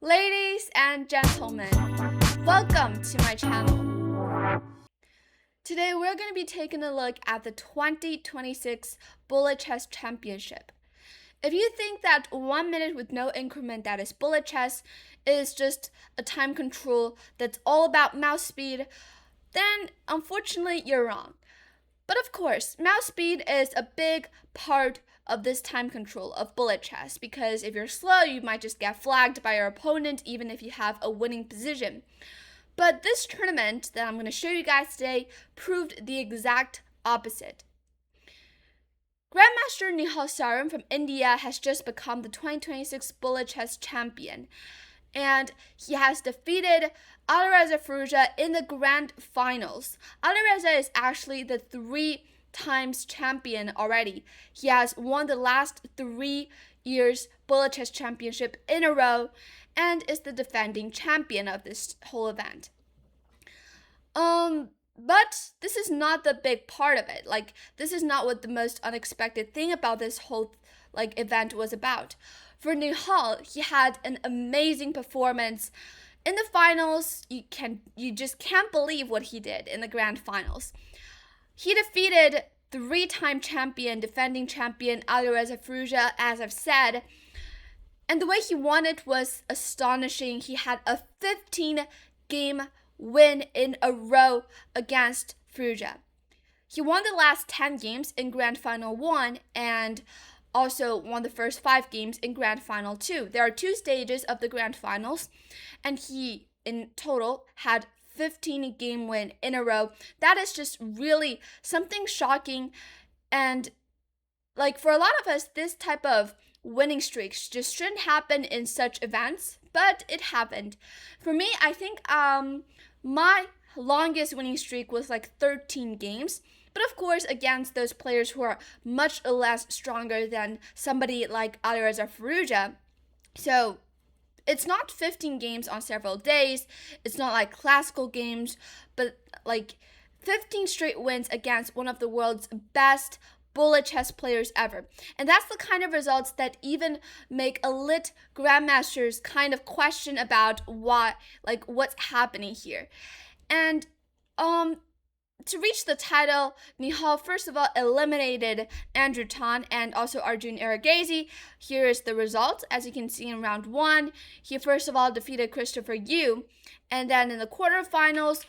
Ladies and gentlemen, welcome to my channel. Today we're going to be taking a look at the 2026 Bullet Chess Championship. If you think that 1 minute with no increment, that is bullet chess, is just a time control that's all about mouse speed, then unfortunately you're wrong. But of course, mouse speed is a big part of this time control of bullet chess, because if you're slow, you might just get flagged by your opponent even if you have a winning position. But this tournament that I'm going to show you guys today proved the exact opposite. Grandmaster Nihal Sarin from India has just become the 2026 Bullet Chess Champion, and he has defeated Firouzja in the grand finals. Firouzja is actually the 3 times champion already. He has won the last 3 years Bullet Chess Championship in a row and is the defending champion of this whole event. But this is not the big part of it. This is not what the most unexpected thing about this whole event was about. For Nihal, he had an amazing performance in the finals. You just can't believe what he did in the grand finals. He defeated 3-time champion, defending champion Firouzja, as I've said, and the way he won it was astonishing. He had a 15-game win in a row against Firouzja. He won the last 10 games in Grand Final 1 and also won the first 5 games in Grand Final 2. There are 2 stages of the Grand Finals, and he, in total, had 15-game win in a row. That is just really something shocking, and for a lot of us, this type of winning streaks just shouldn't happen in such events, but it happened. For me, I think my longest winning streak was 13 games. But of course, against those players who are much less stronger than somebody like Firouzja. So it's not 15 games on several days. It's not like classical games, but 15 straight wins against one of the world's best bullet chess players ever. And that's the kind of results that even make elite grandmasters kind of question about what's happening here. And to reach the title, Nihal first of all eliminated Andrew Tan and also Arjun Eragazi. Here is the result. As you can see in round 1, he first of all defeated Christopher Yu, and then in the quarterfinals,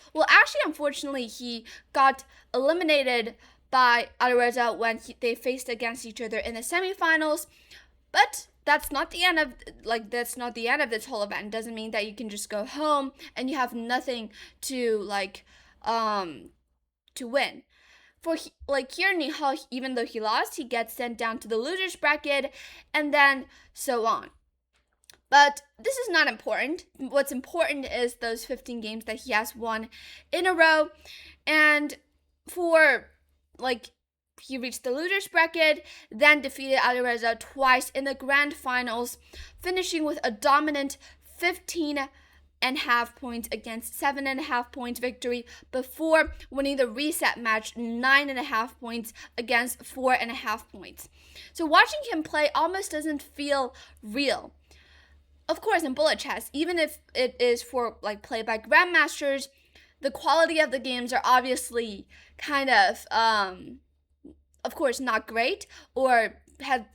unfortunately, he got eliminated by Firouzja when they faced against each other in the semifinals. But that's not the end of this whole event. It doesn't mean that you can just go home and you have nothing to to win. For here, Nihal, even though he lost, he gets sent down to the losers bracket, and then so on. But this is not important. What's important is those 15 games that he has won in a row, and he reached the losers bracket, then defeated Firouzja twice in the grand finals, finishing with a dominant 15.5 points against 7.5 points victory before winning the reset match 9.5 points against 4.5 points. So watching him play almost doesn't feel real. Of course, in bullet chess, even if it is for play by grandmasters, the quality of the games are obviously kind of course, not great, or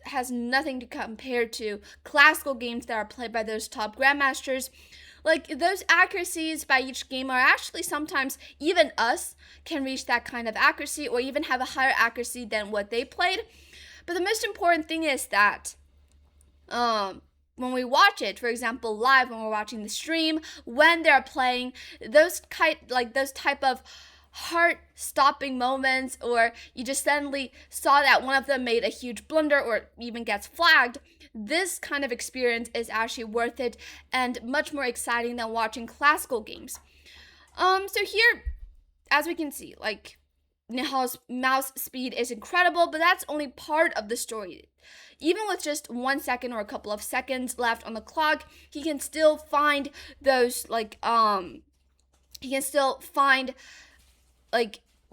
has nothing to compare to classical games that are played by those top grandmasters. Those accuracies by each game are actually sometimes even us can reach that kind of accuracy or even have a higher accuracy than what they played. But the most important thing is that when we watch it, for example, live, when we're watching the stream, when they're playing, those type of heart-stopping moments, or you just suddenly saw that one of them made a huge blunder or even gets flagged, this kind of experience is actually worth it and much more exciting than watching classical games. So here, as we can see, Nihal's mouse speed is incredible, but that's only part of the story. Even with just 1 second or a couple of seconds left on the clock, he can still find those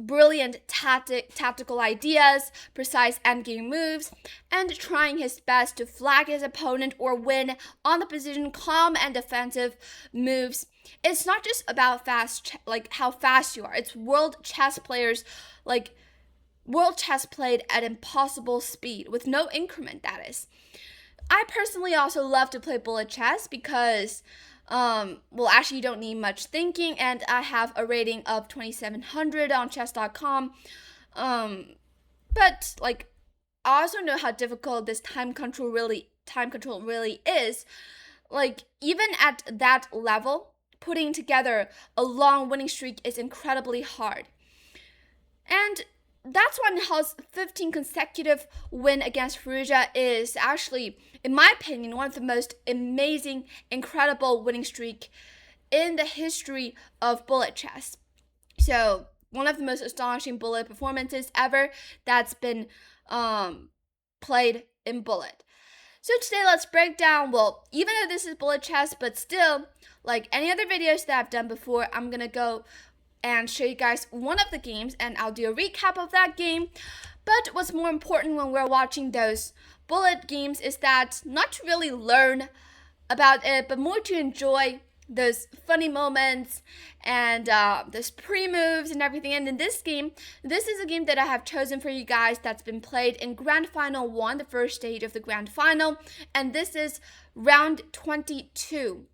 brilliant tactical ideas, precise endgame moves, and trying his best to flag his opponent or win on the position, calm and defensive moves. It's not just about how fast you are. It's world chess players, world chess played at impossible speed with no increment, that is. I personally also love to play bullet chess because actually you don't need much thinking, and I have a rating of 2700 on chess.com. But I also know how difficult this time control really is. Even at that level, putting together a long winning streak is incredibly hard. And that's why Nihal's 15 consecutive win against Firouzja is actually, in my opinion, one of the most amazing, incredible winning streak in the history of bullet chess. So one of the most astonishing bullet performances ever that's been played in bullet. So today let's break down, even though this is bullet chess, but still, like any other videos that I've done before, I'm gonna go and show you guys one of the games, and I'll do a recap of that game. But what's more important when we're watching those bullet games is that not to really learn about it, but more to enjoy those funny moments and those pre-moves and everything. And in this game, this is a game that I have chosen for you guys that's been played in Grand Final 1, the first stage of the Grand Final, and this is round 22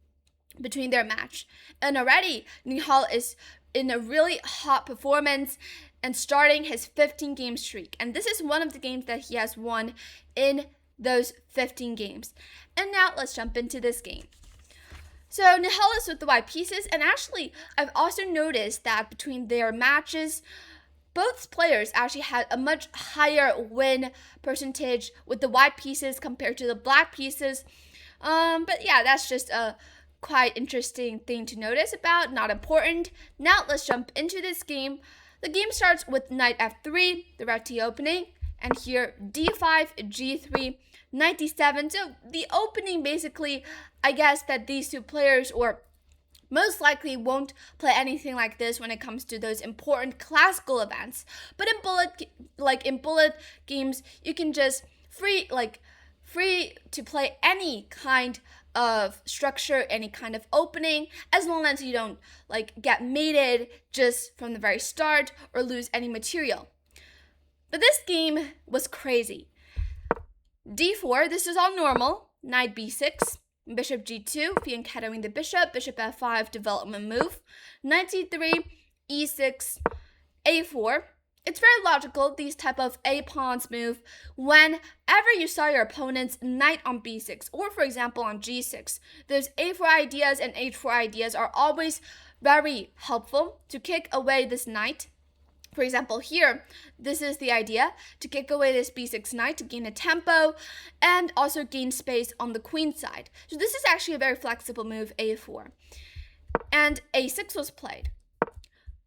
between their match. And already Nihal is in a really hot performance and starting his 15-game streak. And this is one of the games that he has won in those 15 games. And now let's jump into this game. So Nihal is with the white pieces, and actually I've also noticed that between their matches, both players actually had a much higher win percentage with the white pieces compared to the black pieces. But yeah, that's just a quite interesting thing to notice about, not important. Now let's jump into this game. The game starts with knight f3, the red t opening, and here d5, g3, knight d7. So the opening, basically, I guess that these two players, or most likely, won't play anything like this when it comes to those important classical events. But in bullet games, you can just free to play any kind of structure, any kind of opening, as long as you don't get mated just from the very start or lose any material. But this game was crazy. d4, this is all normal. Knight b6, bishop g2, fianchettoing the bishop, bishop f5, development move. Knight c3, e6, a4. It's very logical, these type of a-pawns move, whenever you saw your opponent's knight on b6, or for example on g6. Those a4 ideas and h4 ideas are always very helpful to kick away this knight. For example, here, this is the idea, to kick away this b6 knight to gain a tempo and also gain space on the queen side. So this is actually a very flexible move, a4. And a6 was played.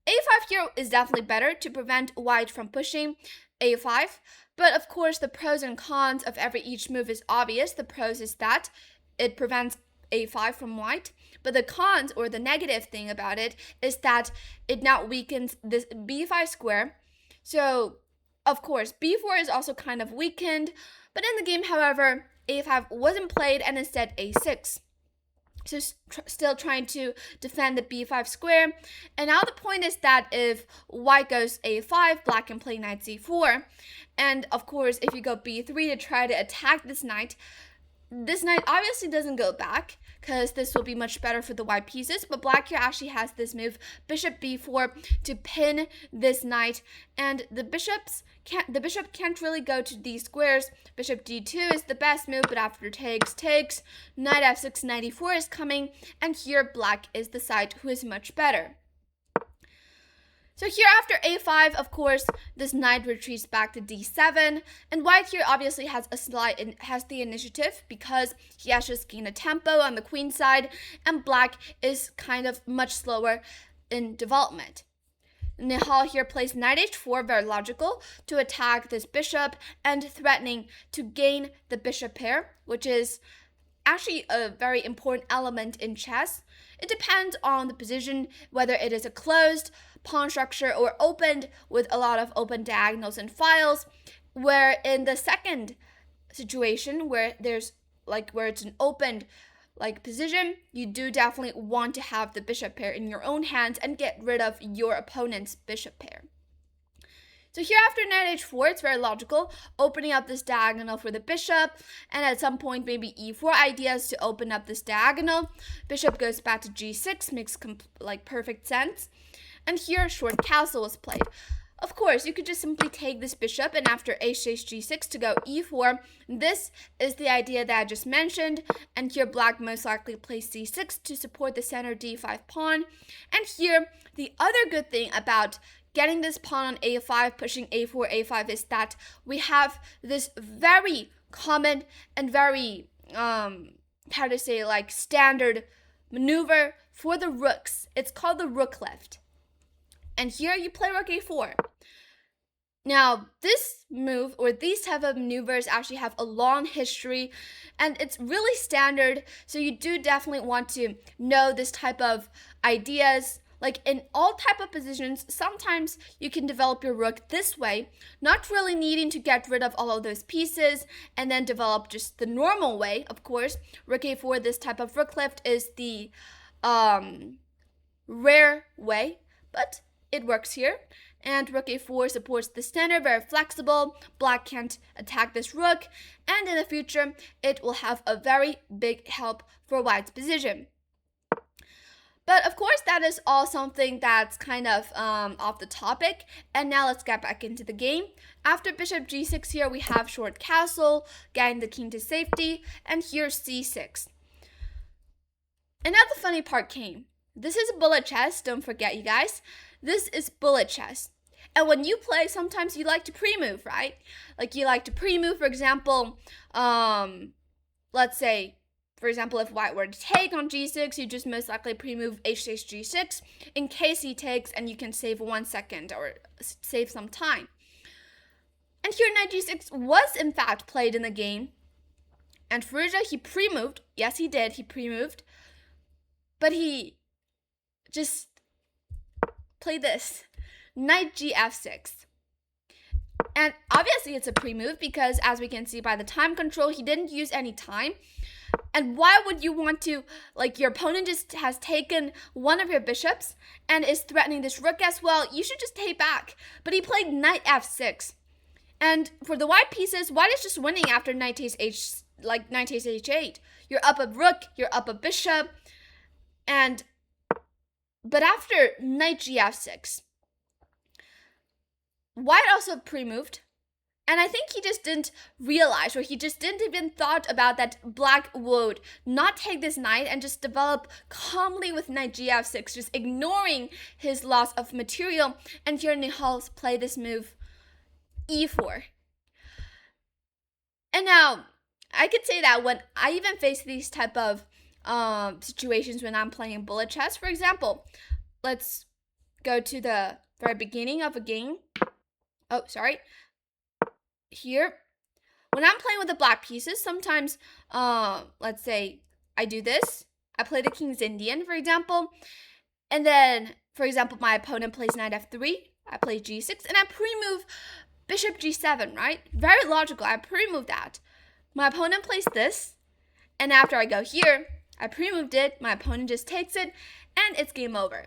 a5 here is definitely better to prevent white from pushing a5, but of course the pros and cons of each move is obvious. The pros is that it prevents a5 from white, but the cons, or the negative thing about it, is that it now weakens this b5 square. So of course b4 is also kind of weakened, but in the game, however, a5 wasn't played and instead a6. So still trying to defend the b5 square. And now the point is that if white goes a5, black can play knight c4. And of course, if you go b3 to try to attack this knight obviously doesn't go back, because this will be much better for the white pieces. But black here actually has this move, bishop b4, to pin this knight. And the bishop can't really go to these squares. Bishop d2 is the best move, but after takes, knight f6, knight e4 is coming, and here black is the side who is much better. So here after a5, of course, this knight retreats back to d7, and white here obviously has the initiative because he has just gained a tempo on the queen side, and black is kind of much slower in development. Nihal here plays knight h4, very logical, to attack this bishop and threatening to gain the bishop pair, which is actually a very important element in chess. It depends on the position, whether it is a closed pawn structure or opened with a lot of open diagonals and files, where in the second situation where there's where it's an opened position, you do definitely want to have the bishop pair in your own hands and get rid of your opponent's bishop pair. So here after knight h4, it's very logical, opening up this diagonal for the bishop, and at some point maybe e4 ideas to open up this diagonal. Bishop goes back to g6, makes perfect sense. And here short castle was played. Of course, you could just simply take this bishop and after h takes g6 to go e4. This is the idea that I just mentioned. And here black most likely plays c6 to support the center d5 pawn. And here, the other good thing about getting this pawn on a5, pushing a4, a5 is that we have this very common and very, standard maneuver for the rooks. It's called the rook lift. And here you play rook a4. Now, this move or these type of maneuvers actually have a long history and it's really standard. So you do definitely want to know this type of ideas. Like in all type of positions, sometimes you can develop your rook this way, not really needing to get rid of all of those pieces and then develop just the normal way. Of course, rook a4, this type of rook lift is the rare way, but it works here. And rook a4 supports the center, very flexible. Black can't attack this rook, and in the future, it will have a very big help for white's position. But of course, that is all something that's kind of off the topic. And now let's get back into the game. After bishop g6 here, we have short castle, getting the king to safety, and here's c6. And now the funny part came. This is bullet chess, don't forget you guys. This is bullet chess. And when you play, sometimes you like to pre-move, right? Like you like to pre-move, for example, let's say, for example, if white were to take on g6, you just most likely pre-move h takes g6 in case he takes and you can save 1 second or save some time. And here knight g6 was in fact played in the game. And Firouzja, he pre-moved. Yes, he did. He pre-moved. But he just played this. Knight gf6. And obviously it's a pre-move because as we can see by the time control, he didn't use any time. And why would you want to, your opponent just has taken one of your bishops and is threatening this rook as well. You should just take back. But he played knight f6. And for the white pieces, white is just winning after knight takes h8. You're up a rook, you're up a bishop. But after knight gf6, white also pre-moved. And I think he just didn't realize, or he just didn't even thought about that black would not take this knight and just develop calmly with knight gf6, just ignoring his loss of material. And here Nihal's play this move, e4. And now, I could say that when I even face these type of situations when I'm playing bullet chess, for example, let's go to the very beginning of a game. Oh, sorry. Here, when I'm playing with the black pieces, sometimes, let's say I do this. I play the King's Indian, for example. And then, for example, my opponent plays knight f3. I play g6, and I pre-move bishop g7, right? Very logical. I pre-move that. My opponent plays this. And after I go here, I pre-moved it. My opponent just takes it, and it's game over.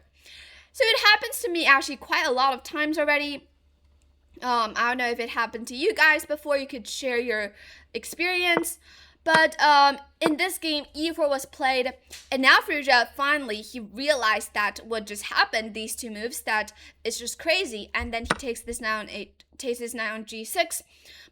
So it happens to me actually quite a lot of times already. I don't know if it happened to you guys before. You could share your experience. But in this game, e4 was played. And now Firouzja, finally, he realized that what just happened, these two moves, that it's just crazy. And then he takes this knight on g6.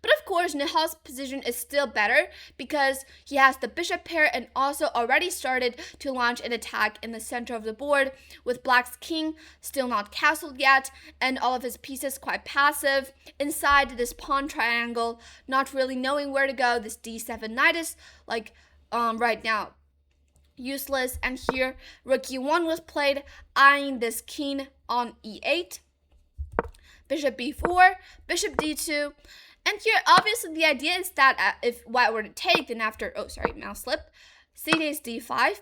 But of course, Nihal's position is still better because he has the bishop pair and also already started to launch an attack in the center of the board with black's king still not castled yet and all of his pieces quite passive. Inside this pawn triangle, not really knowing where to go. This d7 knight is right now useless. And here rook e1 was played, eyeing this king on e8. Bishop b4, bishop d2. And here, obviously, the idea is that if white were to take, then after, mouse slip. c takes d5.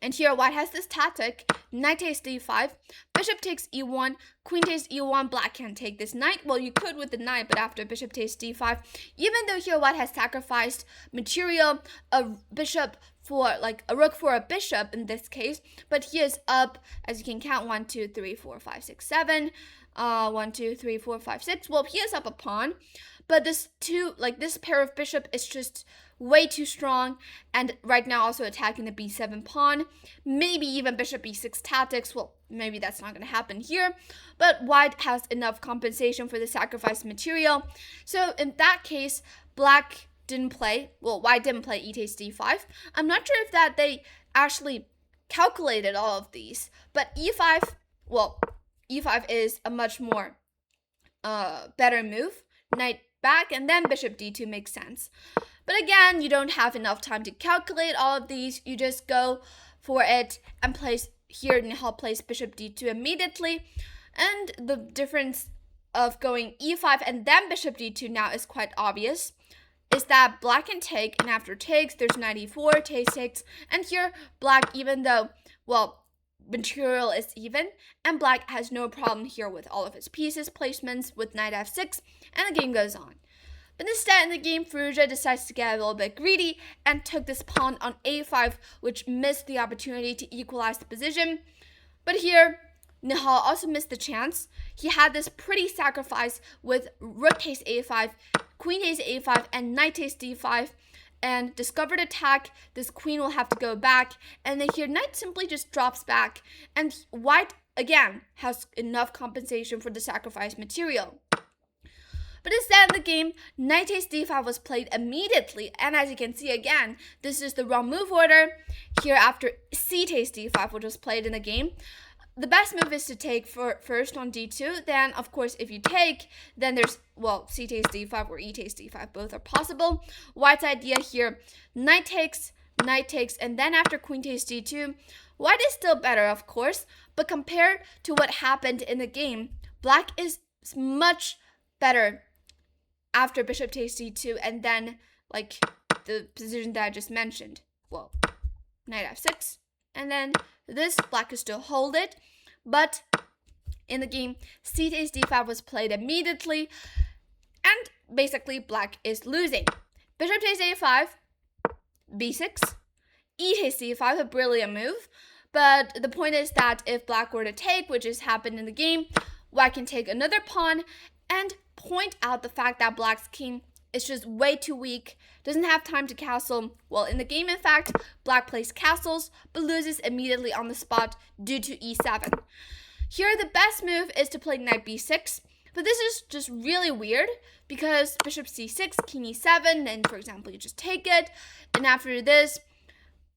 And here white has this tactic, knight takes d5, bishop takes e1, queen takes e1, black can't take this knight. Well, you could with the knight, but after bishop takes d5, even though here white has sacrificed material, a bishop for like a rook for a bishop in this case, but he is up, as you can count, 1, 2, 3, 4, 5, 6, 7, 1, 2, 3, 4, 5, 6. Well, he is up a pawn, but this pair of bishop is just way too strong, and right now also attacking the b7 pawn, maybe even bishop e6 tactics. Well, maybe that's not going to happen here, but white has enough compensation for the sacrificed material. So in that case, black didn't play, well, white didn't play e takes d5. I'm not sure if that they actually calculated all of these, but e5, well, e5 is a much more better move. Knight back and then bishop d2 makes sense. But again, you don't have enough time to calculate all of these. You just go for it and place here. Nihal plays bishop d2 immediately. And the difference of going e5 and then bishop d2 now is quite obvious. Is that black can take, and after takes, there's knight e4, takes, and here black, even though, well, material is even, and black has no problem here with all of his pieces placements with knight f6, and the game goes on. But instead in the game, Firouzja decides to get a little bit greedy and took this pawn on a5, which missed the opportunity to equalize the position. But here, Nihal also missed the chance. He had this pretty sacrifice with rook takes a5, queen takes a5, and knight takes d5. And discovered attack, this queen will have to go back. And then here, knight simply just drops back. And white, again, has enough compensation for the sacrificed material. But instead in the game, knight takes d5 was played immediately. And as you can see again, this is the wrong move order. Here after c takes d5, which was played in the game, the best move is to take first on d2. Then, of course, if you take, then there's, well, c takes d5 or e takes d5. Both are possible. White's idea here, knight takes, and then after queen takes d2. White is still better, of course, but compared to what happened in the game, black is much better after bishop takes d2 and then, like, the position that I just mentioned. Well, knight f6, and then this, black could still hold it, but in the game, c takes d5 was played immediately, and basically black is losing. Bishop takes a5, b6, e takes d5, a brilliant move, but the point is that if black were to take, which has happened in the game, white can take another pawn and point out the fact that black's king is just way too weak, doesn't have time to castle. Well, in the game, in fact, black plays castles, but loses immediately on the spot due to e7. Here, the best move is to play knight b6, but this is just really weird because bishop c6, king e7, then, for example, you just take it, and after this,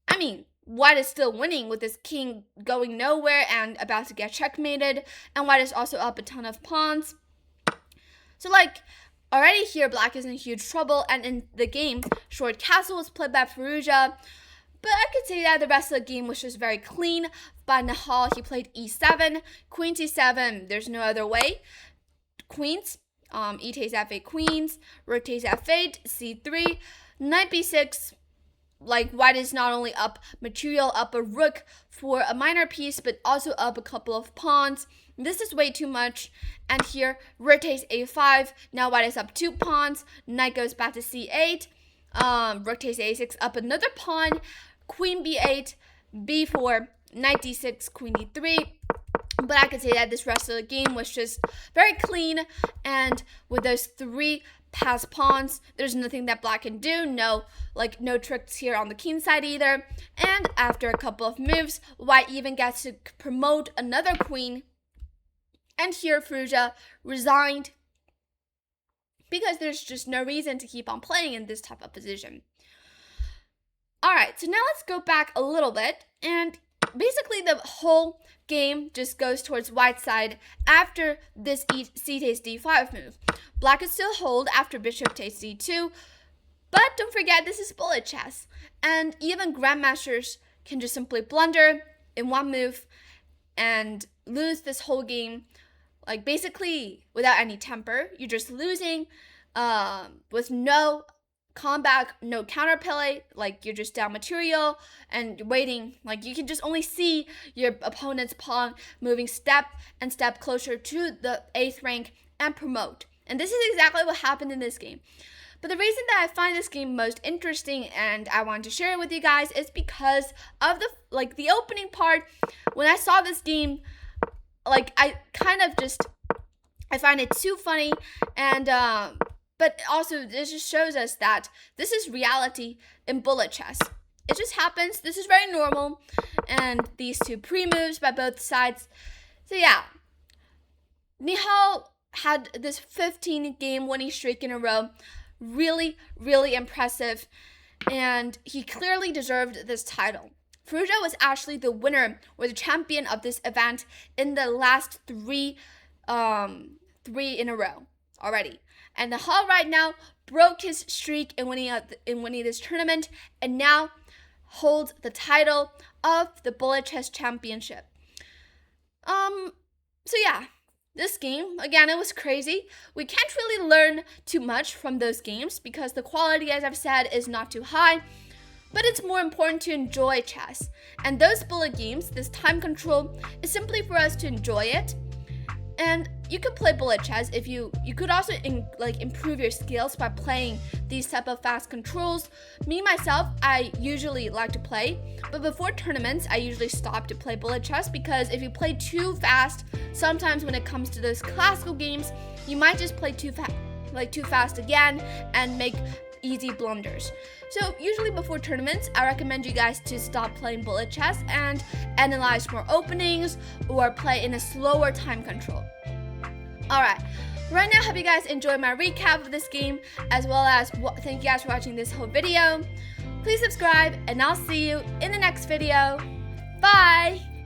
I mean, white is still winning with this king going nowhere and about to get checkmated, and white is also up a ton of pawns. So, like, already here, black is in huge trouble, and in the game, short castle was played by Firouzja, but I could say that the rest of the game was just very clean. By Nihal, he played e7, queen c7, there's no other way. Queens, e takes f8 queens, rook takes f8, c3, knight b6, like, white is not only up material, up a rook for a minor piece, but also up a couple of pawns. This is way too much. And here, rook takes a5. Now white is up 2 pawns. Knight goes back to c8. Rook takes a6, up another pawn. Queen b8, b4, knight d6, queen d3. But I could say that this rest of the game was just very clean. And with those 3 passed pawns, there's nothing that black can do. No tricks here on the king side either. And after a couple of moves, white even gets to promote another queen. And here Firouzja resigned because there's just no reason to keep on playing in this type of position. Alright, so now let's go back a little bit, and basically the whole game just goes towards white's side after this c takes d5 move. Black could still hold after bishop takes d2, but don't forget this is bullet chess, and even grandmasters can just simply blunder in one move and lose this whole game, like, basically without any temper. You're just losing with no combat, no counterplay, like you're just down material and waiting, like you can just only see your opponent's pawn moving step and step closer to the 8th rank and promote. And this is exactly what happened in this game. But the reason that I find this game most interesting and I want to share it with you guys is because of the opening part. When I saw this game, like I find it too funny, and but also this just shows us that this is reality in bullet chess. It just happens. This is very normal, and these two pre-moves by both sides. So yeah, Nihal had this 15-game winning streak in a row. Really, really impressive, and he clearly deserved this title. Firouzja was actually the winner or the champion of this event in the last three in a row already. And Nihal right now broke his streak in winning this tournament and now holds the title of the Bullet Chess Championship. So yeah, this game, again, it was crazy. We can't really learn too much from those games because the quality, as I've said, is not too high. But it's more important to enjoy chess. And those bullet games, this time control, is simply for us to enjoy it. And you could play bullet chess if you could also improve your skills by playing these type of fast controls. Me myself, I usually like to play, but before tournaments I usually stop to play bullet chess because if you play too fast, sometimes when it comes to those classical games, you might just play too fast again and make easy blunders. So usually before tournaments, I recommend you guys to stop playing bullet chess and analyze more openings or play in a slower time control. Alright, right now I hope you guys enjoyed my recap of this game, as well as thank you guys for watching this whole video. Please subscribe and I'll see you in the next video. Bye!